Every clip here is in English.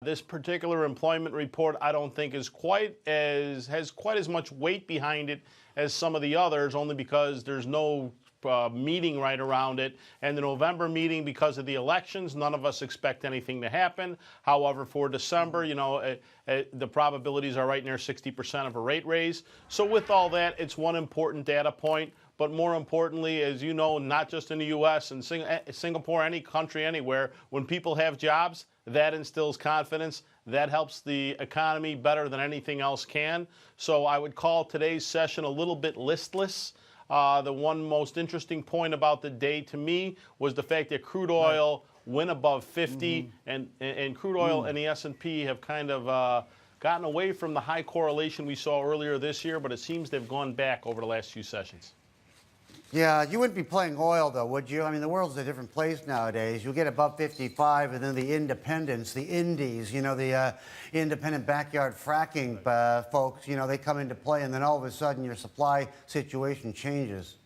This particular employment report, I don't think has quite as much weight behind it as some of the others, only because there's no meeting right around it. And the November meeting, because of the elections, none of us expect anything to happen. However, for December, the probabilities are right near 60% of a rate raise. So with all that, it's one important data point. But more importantly, as you know, not just in the U.S. and Singapore, any country, anywhere, when people have jobs, that instills confidence. That helps the economy better than anything else can. So I would call today's session a little bit listless. The one most interesting point about the day to me was the fact that crude oil went above 50, and crude oil and the S&P have kind of gotten away from the high correlation we saw earlier this year, but it seems they've gone back over the last few sessions. Yeah, you wouldn't be playing oil, though, would you? I mean, the world's a different place nowadays. You get above 55, and then the independents, the indies, the independent backyard fracking folks, they come into play, and then all of a sudden your supply situation changes.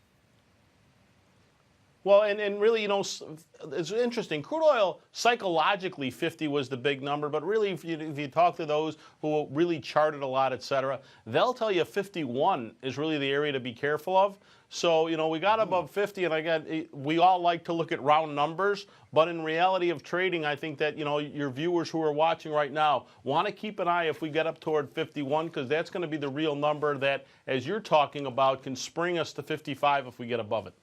Well, and really, it's interesting. Crude oil, psychologically, 50 was the big number, but really, if you talk to those who really charted a lot, et cetera, they'll tell you 51 is really the area to be careful of. So, we got above 50, and again, we all like to look at round numbers, but in reality of trading, I think that, your viewers who are watching right now want to keep an eye if we get up toward 51, because that's going to be the real number that, as you're talking about, can spring us to 55 if we get above it.